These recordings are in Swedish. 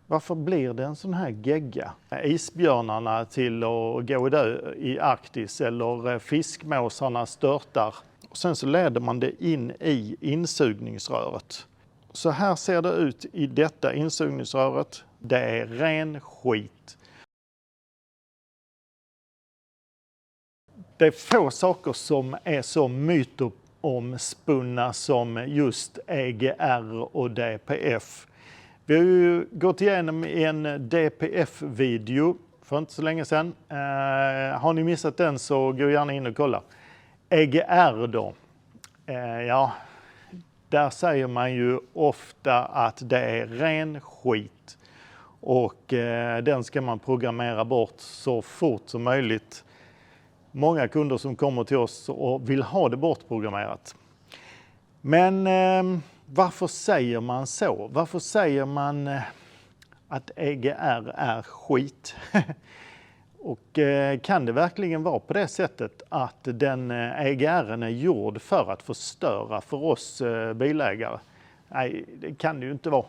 Varför blir det en sån här gegga? Isbjörnarna till att gå dö i Arktis eller fiskmåsarna störtar. Och sen så leder man det in i insugningsröret. Så här ser det ut i detta insugningsröret. Det är ren skit. Det är få saker som är så mytomspunna som just EGR och DPF. Vi har ju gått igenom en DPF-video för inte så länge sedan. Har ni missat den så gå gärna in och kolla. EGR då, ja, där säger man ju ofta att det är ren skit. Och den ska man programmera bort så fort som möjligt. Många kunder som kommer till oss och vill ha det bortprogrammerat. Men varför säger man så? Varför säger man att EGR är skit? Och kan det verkligen vara på det sättet att den EGR är gjord för att förstöra för oss bilägare? Nej, det kan det ju inte vara.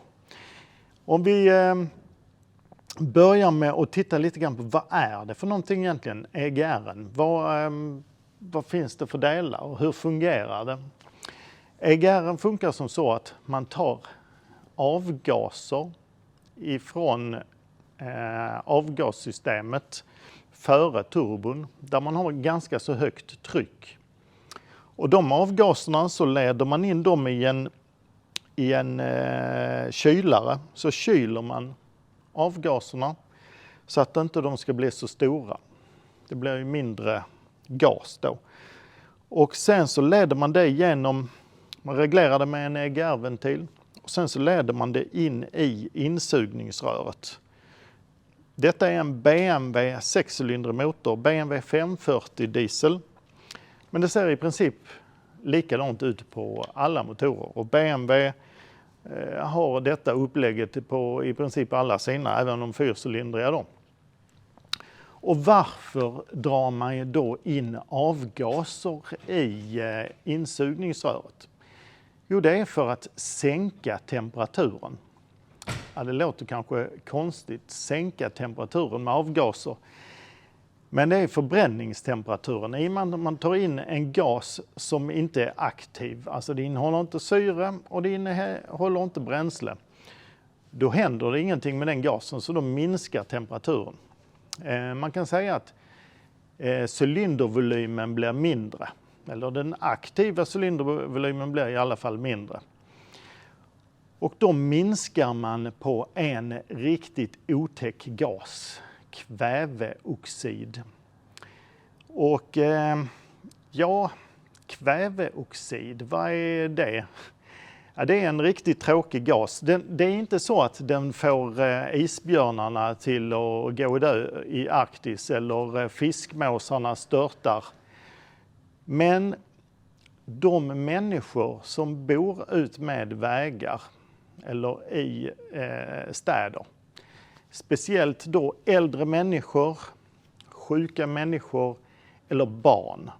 Om vi börjar med att titta lite grann på vad är det för någonting egentligen, EGR? Vad finns det för delar och hur fungerar det? EGR funkar som så att man tar avgaser ifrån avgassystemet före turbon där man har ganska så högt tryck. Och de avgaserna så leder man in dem i en kylare, så kyler man avgaserna så att inte de ska bli så stora. Det blir ju mindre gas då. Och sen så leder man det genom, man reglerar det med en EGR-ventil och sen så leder man det in i insugningsröret. Detta är en BMW 6-cylindrig motor, BMW 540 diesel. Men det ser i princip likadant ut på alla motorer och BMW har detta upplägget på i princip alla sina, även de 4-cylindriga då. Och varför drar man ju då in avgaser i insugningsröret? Jo, det är för att sänka temperaturen. Ja, det låter kanske konstigt, sänka temperaturen med avgaser. Men det är förbränningstemperaturen. I man tar in en gas som inte är aktiv, alltså det innehåller inte syre och det innehåller inte bränsle. Då händer det ingenting med den gasen så då minskar temperaturen. Man kan säga att cylindervolymen blir mindre. Eller den aktiva cylindervolymen blir i alla fall mindre. Och då minskar man på en riktigt otäck gas, kväveoxid. Och ja, kväveoxid, vad är det? Ja, det är en riktigt tråkig gas. Det är inte så att den får isbjörnarna till att gå dö i Arktis eller fiskmåsarna störtar. Men de människor som bor ut med vägar eller i städer, speciellt då äldre människor, sjuka människor eller barn,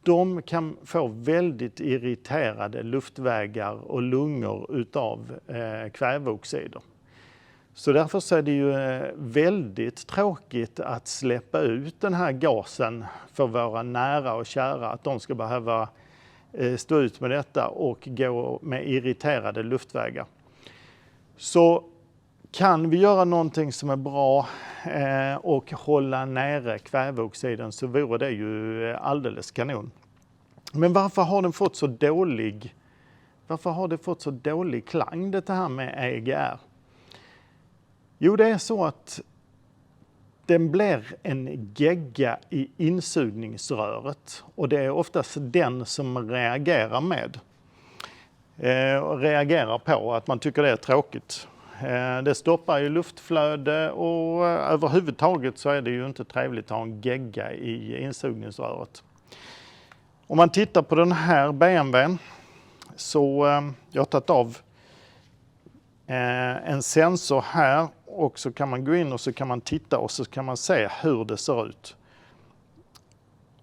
de kan få väldigt irriterade luftvägar och lungor utav kväveoxider. Så därför så är det ju väldigt tråkigt att släppa ut den här gasen för våra nära och kära, att de ska behöva stå ut med detta och gå med irriterade luftvägar. Så kan vi göra någonting som är bra och hålla nere kväveoxiden så vore det ju alldeles kanon. Men varför har den fått så dålig, klang det här med EGR? Jo, det är så att den blir en gegga i insugningsröret och det är oftast den som reagerar med. Reagerar på att man tycker det är tråkigt. Det stoppar ju luftflöde och överhuvudtaget så är det ju inte trevligt att ha en gegga i insugningsröret. Om man tittar på den här BMWn så jag har tagit av en sensor här och så kan man gå in och så kan man titta och så kan man se hur det ser ut.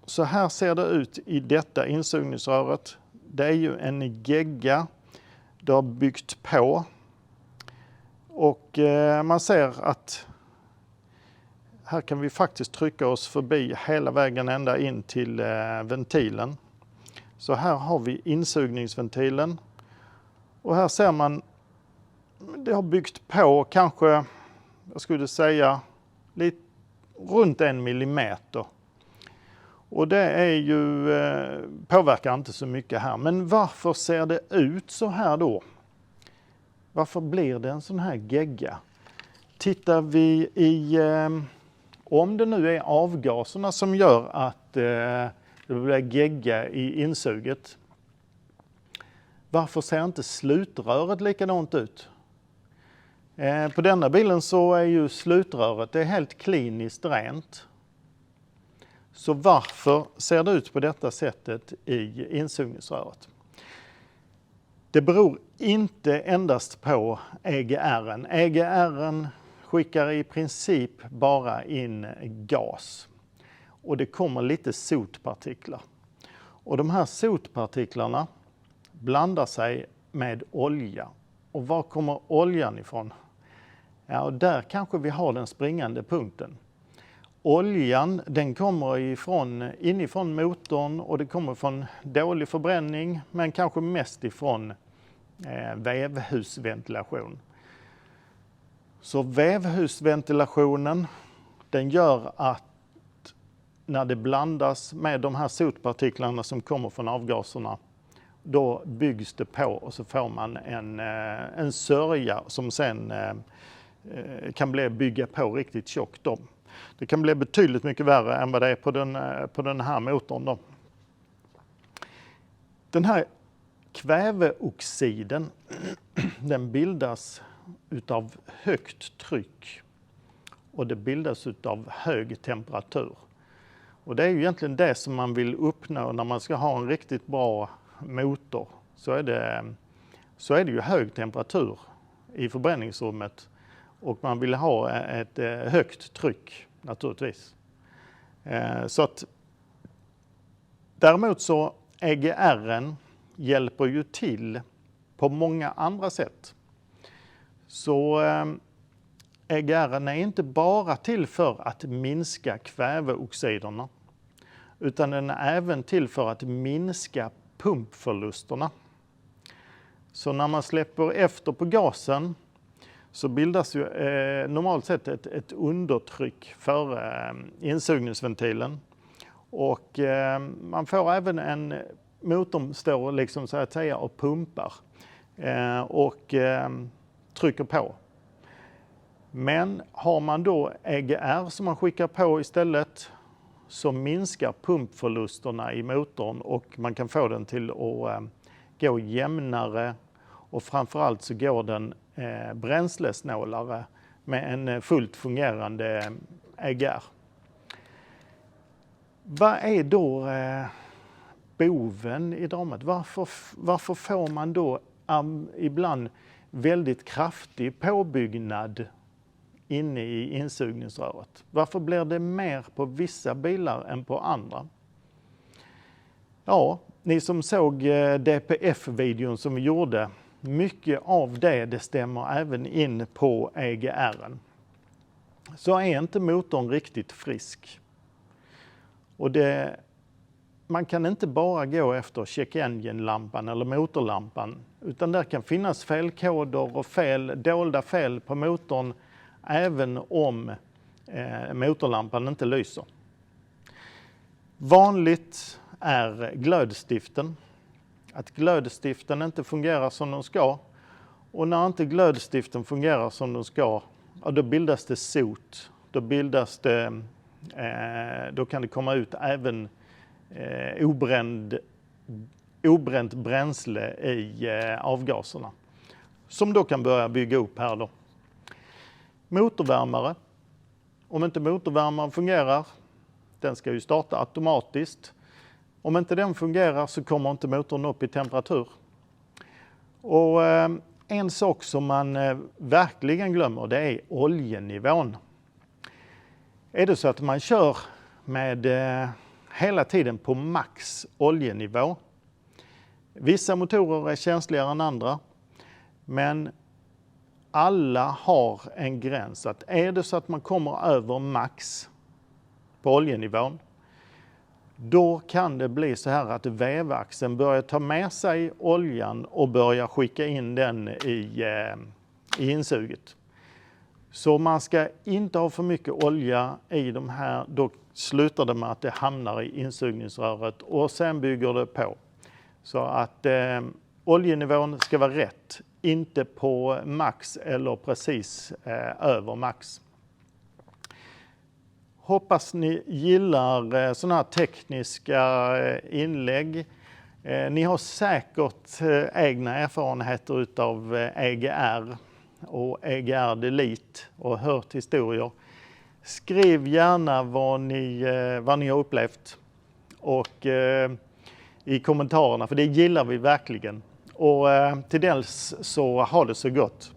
Så här ser det ut i detta insugningsröret. Det är ju en gegga. Det har byggt på. Och man ser att här kan vi faktiskt trycka oss förbi hela vägen ända in till ventilen. Så här har vi insugningsventilen. Och här ser man, det har byggt på kanske, jag skulle säga, lite runt 1 millimeter. Och det är ju, påverkar inte så mycket här. Men varför ser det ut så här då? Varför blir det en sån här gegga? Tittar vi i, om det nu är avgaserna som gör att det blir gegga i insuget. Varför ser inte slutröret likadant ut? På denna bilen så är ju slutröret det är helt kliniskt rent. Så varför ser det ut på detta sättet i insugningsröret? Det beror inte endast på EGR:en. EGR:en skickar i princip bara in gas. Och det kommer lite sotpartiklar. Och de här sotpartiklarna blandar sig med olja. Och var kommer oljan ifrån? Ja, och där kanske vi har den springande punkten. Oljan den kommer inifrån motorn och det kommer från dålig förbränning men kanske mest ifrån vävhusventilation. Så vävhusventilationen den gör att när det blandas med de här sotpartiklarna som kommer från avgaserna då byggs det på och så får man en sörja som sen kan bygga på riktigt tjockt då. Det kan bli betydligt mycket värre än vad det är på den här motorn då. Den här kväveoxiden den bildas utav högt tryck och det bildas utav hög temperatur. Och det är ju egentligen det som man vill uppnå när man ska ha en riktigt bra motor. Så är det ju hög temperatur i förbränningsrummet och man vill ha ett högt tryck naturligtvis. Så att däremot så EGR:en hjälper ju till på många andra sätt. Så EGR:en är inte bara till för att minska kväveoxiderna utan den är även till för att minska pumpförlusterna. Så när man släpper efter på gasen så bildas ju normalt sett ett undertryck för insugningsventilen. Och man får även motorn står liksom så att säga och pumpar och trycker på. Men har man då EGR som man skickar på istället så minskar pumpförlusterna i motorn och man kan få den till att gå jämnare och framförallt så går den bränslesnålare med en fullt fungerande EGR. Vad är då boven i dramat? Varför får man då ibland väldigt kraftig påbyggnad inne i insugningsröret? Varför blir det mer på vissa bilar än på andra? Ja, ni som såg DPF-videon som vi gjorde, mycket av det stämmer även in på EGR:en. Så är inte motorn riktigt frisk. Och man kan inte bara gå efter check engine-lampan eller motorlampan, utan där kan finnas felkoder och dolda fel på motorn även om motorlampan inte lyser. Vanligt är glödstiften. Att glödstiften inte fungerar som de ska. Och när inte glödstiften fungerar som de ska, ja, då bildas det sot. Då kan det komma ut även obränt bränsle i avgaserna. Som då kan börja bygga upp här då. Motorvärmare. Om inte motorvärmaren fungerar, den ska ju starta automatiskt. Om inte den fungerar så kommer inte motorn upp i temperatur. Och en sak som man verkligen glömmer, det är oljenivån. Är det så att man kör med hela tiden på max oljenivå. Vissa motorer är känsligare än andra. Men alla har en gräns. Att är det så att man kommer över max på oljenivån, då kan det bli så här att vävaxeln börjar ta med sig oljan och börjar skicka in den i insuget. Så man ska inte ha för mycket olja i de här, då slutar det med att det hamnar i insugningsröret och sen bygger det på. Så att oljenivån ska vara rätt, inte på max eller precis över max. Hoppas ni gillar sådana här tekniska inlägg. Ni har säkert egna erfarenheter utav EGR och EGR Delete och hört historier. Skriv gärna vad ni har upplevt och i kommentarerna, för det gillar vi verkligen. Och till dels så ha det så gott.